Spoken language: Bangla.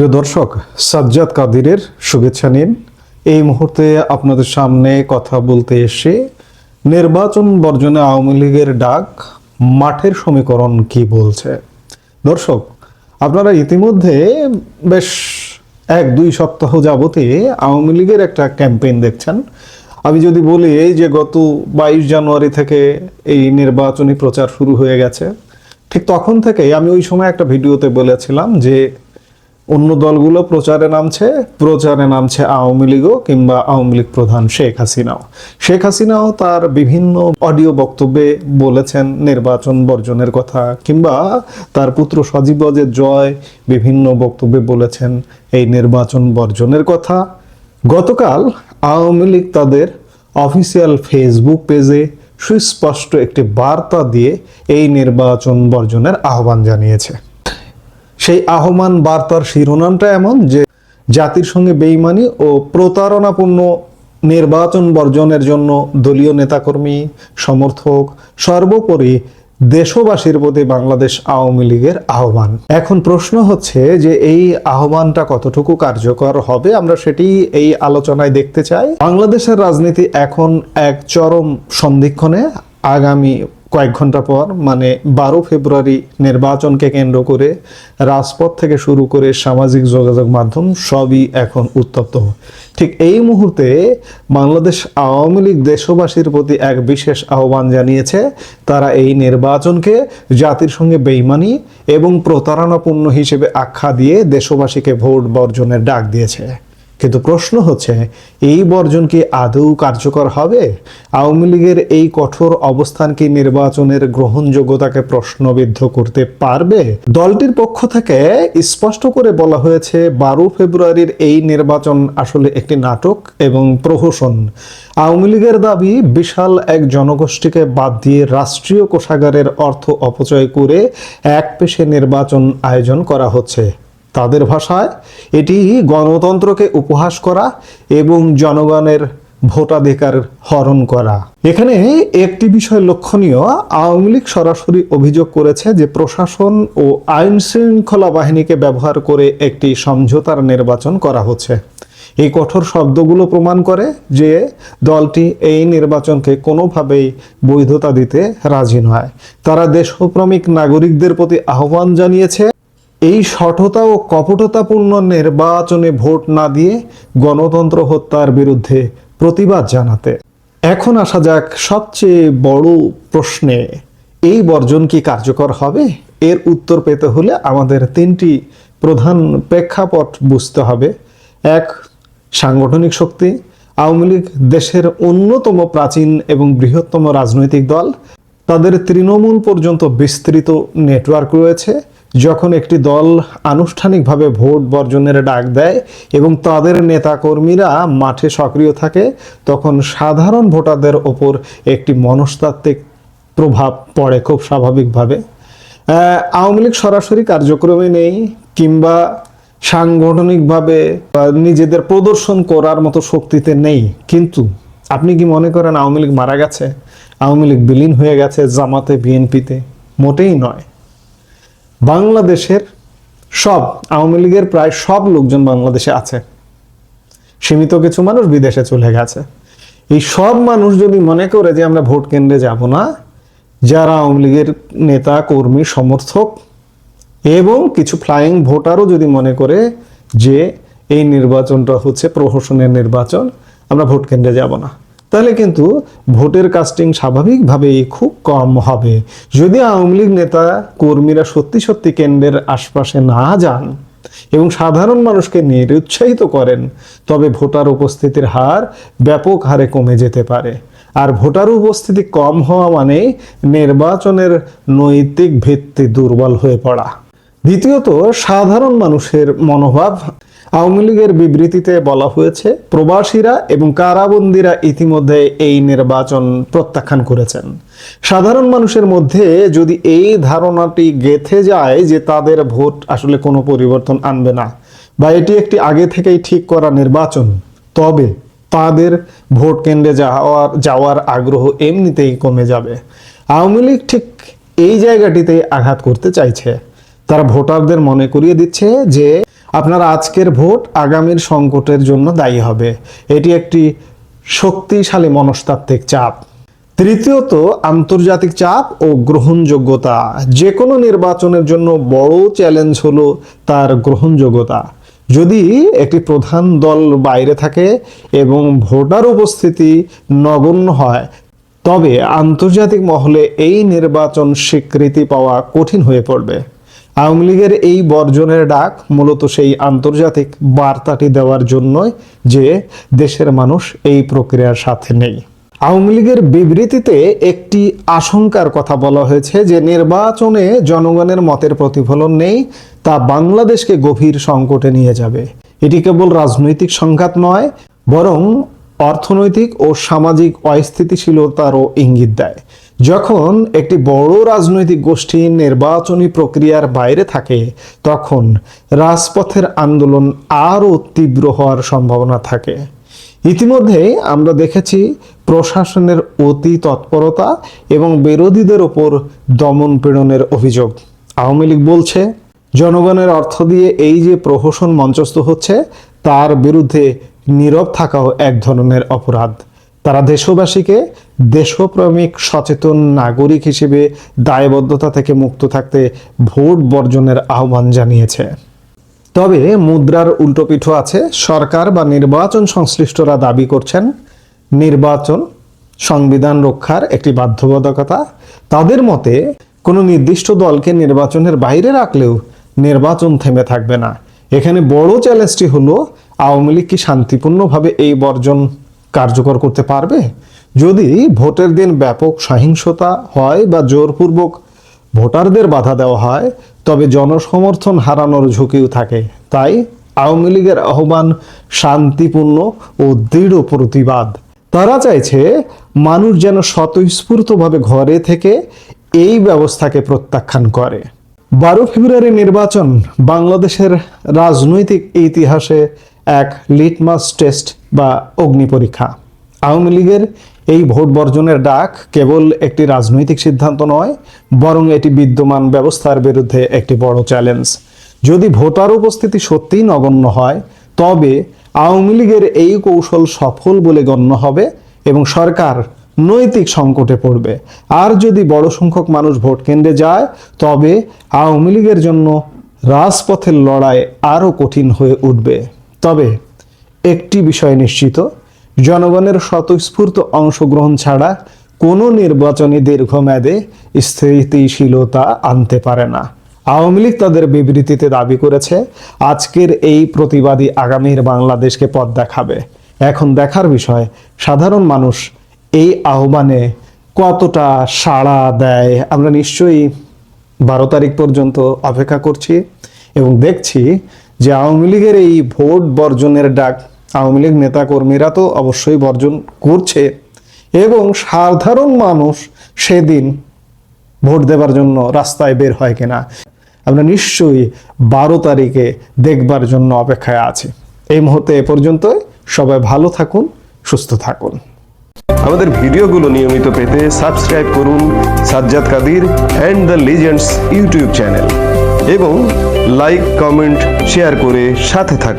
প্রিয় দর্শক, সাজ্জাদ কাদিরের শুভেচ্ছা নিন। এই মুহূর্তে আপনাদের সামনে কথা বলতে এসে নির্বাচন বর্জনে আওয়ামী লীগের ডাক, মাঠের সমীকরণ কি বলছে। দর্শক, আপনারা ইতিমধ্যে বেশ 1-2 সপ্তাহ যাবতে আওয়ামী লীগের একটা ক্যাম্পেইন দেখছেন। আমি যদি বলি যে গত 22 জানুয়ারি থেকে এই নির্বাচনী প্রচার শুরু হয়ে গেছে, ঠিক তখন থেকে আমি ওই সময় একটা ভিডিওতে বলেছিলাম যে অন্য দলগুলো প্রচারে নামছে আওয়ামী লীগও, কিংবা আওয়ামী লীগ প্রধান শেখ হাসিনাও তার বিভিন্ন অডিও বক্তব্যে বলেছেন নির্বাচন বর্জনের কথা, কিংবা তার পুত্র সজীব জয় বিভিন্ন বক্তব্যে বলেছেন এই নির্বাচন বর্জনের কথা। গতকাল আওয়ামী লীগ তাদের অফিসিয়াল ফেসবুক পেজে সুস্পষ্ট একটি বার্তা দিয়ে এই নির্বাচন বর্জনের আহ্বান জানিয়েছে। সেই আহ্বান বার্তার শিরোনামটা এমন যে জাতির সঙ্গে বেইমানি ও প্রতারণাপূর্ণ নির্বাচন বর্জনের জন্য দলীয় নেতাকর্মী, সমর্থক, সর্বোপরি দেশবাসীর প্রতি বাংলাদেশ আওয়ামী লীগের আহ্বান। এখন প্রশ্ন হচ্ছে যে এই আহ্বানটা কতটুকু কার্যকর হবে, আমরা সেটি এই আলোচনায় দেখতে চাই। বাংলাদেশের রাজনীতি এখন এক চরম সন্ধিক্ষণে। আগামী কয়েক ঘন্টা পর মানে 12 ফেব্রুয়ারি নির্বাচনকে কেন্দ্র করে রাজপথ থেকে শুরু করে সামাজিক যোগাযোগ মাধ্যম সবই এখন উত্তপ্ত। ঠিক এই মুহূর্তে বাংলাদেশ আওয়ামী লীগ দেশবাসীর প্রতি এক বিশেষ আহ্বান জানিয়েছে। তারা এই নির্বাচনকে জাতির সঙ্গে বেইমানি এবং প্রতারণাপূর্ণ হিসেবে আখ্যা দিয়ে দেশবাসীকে ভোট বর্জনের ডাক দিয়েছে। কিন্তু প্রশ্ন হচ্ছে, এই বর্জন কি আদৌ কার্যকর হবে? আওয়ামী লীগের এই কঠোর অবস্থান কি নির্বাচনের গ্রহণযোগ্যতাকে প্রশ্নবিদ্ধ করতে পারবে? দলটির পক্ষ থেকে স্পষ্ট করে বলা হয়েছে 12 ফেব্রুয়ারির এই নির্বাচন আসলে একটি নাটক এবং প্রহসন। আওয়ামী লীগের দাবি, বিশাল এক জনগোষ্ঠীকে বাদ দিয়ে রাষ্ট্রীয় কোষাগারের অর্থ অপচয় করে একপেশে নির্বাচন আয়োজন করা হচ্ছে। তাদের ভাষায় এটি গণতন্ত্রকে উপহাস করা এবং জনগণের ভোটাধিকার হরণ করা। এখানে একটি বিষয় লক্ষণীয়, আওয়ামী লীগ সরাসরি অভিযোগ করেছে যে প্রশাসন ও আইন শৃঙ্খলা বাহিনীকে ব্যবহার করে একটি সমঝোতার নির্বাচন করা হচ্ছে। এই কঠোর শব্দগুলো প্রমাণ করে যে দলটি এই নির্বাচনকে কোনোভাবেই বৈধতা দিতে রাজি নয়। তারা দেশপ্রেমিক নাগরিকদের প্রতি আহ্বান জানিয়েছে এই শঠতা ও কপটতাপূর্ণ নির্বাচনে ভোট না দিয়ে গণতন্ত্র হত্যার বিরুদ্ধে প্রতিবাদ জানাতে। এখন আসা যাক সবচেয়ে বড় প্রশ্নে, এই বর্জন কি কার্যকর হবে? এর উত্তর পেতে হলে আমাদের 3টি প্রধান প্রেক্ষাপট বুঝতে হবে। 1, সাংগঠনিক শক্তি। আওয়ামী লীগ দেশের অন্যতম প্রাচীন এবং বৃহত্তম রাজনৈতিক দল। তাদের তৃণমূল পর্যন্ত বিস্তৃত নেটওয়ার্ক রয়েছে। যখন একটি দল আনুষ্ঠানিকভাবে ভোট বর্জনের ডাক দেয় এবং তাদের নেতাকর্মীরা মাঠে সক্রিয় থাকে, তখন সাধারণ ভোটারদের ওপর একটি মনস্তাত্ত্বিক প্রভাব পড়ে খুব স্বাভাবিকভাবে। আওয়ামী লীগ সরাসরি কার্যক্রমে নেই, কিংবা সাংগঠনিকভাবে নিজেদের প্রদর্শন করার মতো শক্তিতে নেই। কিন্তু আপনি কি মনে করেন আওয়ামী লীগ মারা গেছে? আওয়ামী লীগ বিলীন হয়ে গেছে জামাতে, বিএনপিতে? মোটেই নয়। বাংলাদেশের আওয়ামী লীগের প্রায় সব লোকজন বাংলাদেশে আছে। সীমিত কিছু মানুষ বিদেশে চলে গেছে। এই সব মানুষ যদি মনে করে যে আমরা ভোট কেন্দ্রে যাব না, যারা আওয়ামী লীগের নেতা, কর্মী, সমর্থক এবং কিছু ফ্লাইং ভোটারও যদি মনে করে যে এই নির্বাচনটা হচ্ছে প্রহসনের নির্বাচন, আমরা ভোট কেন্দ্রে যাব না, তাহলে কিন্তু ভোটের কাস্টিং স্বাভাবিকভাবেই খুব কম হবে। যদি আওয়ামী লীগ নেতা কর্মীরা সত্যি কেন্দ্রের আশপাশে না যান এবং সাধারণ মানুষকে নিরুৎসাহিত করেন, তবে ভোটার উপস্থিতির হার ব্যাপক হারে কমে যেতে পারে। আর ভোটার উপস্থিতি কম হওয়া মানে নির্বাচনের নৈতিক ভিত্তি দুর্বল হয়ে পড়া। দ্বিতীয়ত, সাধারণ মানুষের মনোভাব। আওয়ামী লীগের বিবৃতিতে বলা হয়েছে, প্রবাসীরা এবং কারাবন্দীরা ইতিমধ্যে এই নির্বাচন প্রত্যাখ্যান করেছেন। সাধারণ মানুষের মধ্যে যদি এই ধারণাটি গেঁথে যায় যে তাদের ভোট আসলে কোনো পরিবর্তন আনবে না, বা এটি একটি আগে থেকেই ঠিক করা নির্বাচন, তবে তাদের ভোট কেন্দ্রে যাওয়ার আগ্রহ এমনিতেই কমে যাবে। আওয়ামী লীগ ঠিক এই জায়গাটিতে আঘাত করতে চাইছে। তারা ভোটারদের মনে করিয়ে দিচ্ছে যে আপনার আজকের ভোট আগামীর সংকটের জন্য দায়ী হবে। এটি একটি শক্তিশালী মনস্তাত্ত্বিক চাপ। তৃতীয়ত, আন্তর্জাতিক চাপ ও গ্রহণযোগ্যতা। যে কোনো নির্বাচনের জন্য বড় চ্যালেঞ্জ হলো তার গ্রহণযোগ্যতা। যদি একটি প্রধান দল বাইরে থাকে এবং ভোটার উপস্থিতি নগণ্য হয়, তবে আন্তর্জাতিক মহলে এই নির্বাচন স্বীকৃতি পাওয়া কঠিন হয়ে পড়বে। আওয়ামী লীগের এই বর্জনের ডাক মূলত সেই আন্তর্জাতিক বার্তাটি দেওয়ার জন্যই যে দেশের মানুষ এই প্রক্রিয়ার সাথে নেই। আওয়ামী লীগের বিবৃতিতে একটি আশঙ্কার কথা বলা হয়েছে যে নির্বাচনে জনগণের মতের প্রতিফলন নেই, তা বাংলাদেশকে গভীর সংকটে নিয়ে যাবে। এটি কেবল রাজনৈতিক সংঘাত নয়, বরং অর্থনৈতিক ও সামাজিক অস্থিতিশীলতারও ইঙ্গিত দেয়। যখন একটি বড় রাজনৈতিক গোষ্ঠী নির্বাচনী প্রক্রিয়ার বাইরে থাকে, তখন রাজপথের আন্দোলন আরও তীব্র হওয়ার সম্ভাবনা থাকে। ইতিমধ্যে আমরা দেখেছি প্রশাসনের অতি তৎপরতা এবং বিরোধীদের ওপর দমন পীড়নের অভিযোগ। আওয়ামী লীগ বলছে, জনগণের অর্থ দিয়ে এই যে প্রহসন মঞ্চস্থ হচ্ছে, তার বিরুদ্ধে নীরব থাকাও এক ধরনের অপরাধ। তারা দেশবাসীকে দেশপ্রেমিক সচেতন নাগরিক হিসেবে দায়বদ্ধতা থেকে মুক্ত থাকতে ভোট বর্জনের আহ্বান জানিয়েছে। তবে মুদ্রার উল্টোপিঠও আছে। সরকার বা নির্বাচন সংশ্লিষ্টরা দাবি করছেন নির্বাচন সংবিধান রক্ষার একটি বাধ্যবাধকতা। তাদের মতে কোনো নির্দিষ্ট দলকে নির্বাচনের বাইরে রাখলেও নির্বাচন থেমে থাকবে না। এখানে বড় চ্যালেঞ্জটি হলো, আওয়ামী লীগ কি শান্তিপূর্ণভাবে এই বর্জন কার্যকর করতে পারবে? যদি ভোটের দিন ব্যাপক সহিংসতা হয় বা জোরপূর্বক ভোটারদের বাধা দেওয়া হয়, তবে জনসমর্থন হারানোর ঝুঁকিও থাকে। তাই আওয়ামী লীগের আহ্বান শান্তিপূর্ণ ও দৃঢ় প্রতিবাদ। তারা চাইছে মানুষ যেন স্বতঃস্ফূর্তভাবে ঘরে থেকে এই ব্যবস্থাকে প্রত্যাখ্যান করে। 12 ফেব্রুয়ারি নির্বাচন বাংলাদেশের রাজনৈতিক ইতিহাসে এক লিটমাস টেস্ট বা অগ্নি পরীক্ষা। আওয়ামী লীগের এই ভোট বর্জনের ডাক কেবল একটি রাজনৈতিক সিদ্ধান্ত নয়, বরং এটি বিদ্যমান ব্যবস্থার বিরুদ্ধে একটি বড় চ্যালেঞ্জ। যদি ভোটার উপস্থিতি সত্যিই নগণ্য হয়, তবে আওয়ামী লীগের এই কৌশল সফল বলে গণ্য হবে এবং সরকার নৈতিক সংকটে পড়বে। আর যদি বড় সংখ্যক মানুষ ভোট কেন্দ্রে যায়, তবে আওয়ামী লীগের জন্য রাজপথের লড়াই আরও কঠিন হয়ে উঠবে। তবে একটি বিষয় নিশ্চিত, জনগণের স্বতঃস্ফূর্ত অংশগ্রহণ ছাড়া কোনো নির্বাচনী দীর্ঘমেয়াদে স্থিতিশীলতা আনতে পারে না। আওয়ামী লীগ তাদের বিবৃতিতে দাবি করেছে, আজকের এই প্রতিবাদী আগামীর বাংলাদেশকে পথ দেখাবে। এখন দেখার বিষয়, সাধারণ মানুষ এই আহ্বানে কতটা সাড়া দেয়। আমরা নিশ্চয়ই 12 তারিখ পর্যন্ত অপেক্ষা করছি এবং দেখছি যে আওয়ামী লীগের এই ভোট বর্জনের ডাক আওয়ামী লীগ নেতাকর্মীরা তো অবশ্যই বর্জন করছে, এবং সাধারণ মানুষ সেদিন ভোট দেবার জন্য রাস্তায় বের হয় কিনা আমরা নিশ্চয়ই 12 তারিখে দেখবার জন্য অপেক্ষায় আছি। এই মুহূর্তে এ পর্যন্তই। সবাই ভালো থাকুন, সুস্থ থাকুন। আমাদের ভিডিওগুলো নিয়মিত পেতে সাবস্ক্রাইব করুন Sajjad Kadir and the legends YouTube channel এবং লাইক, কমেন্ট, শেয়ার করে সাথে থাকুন।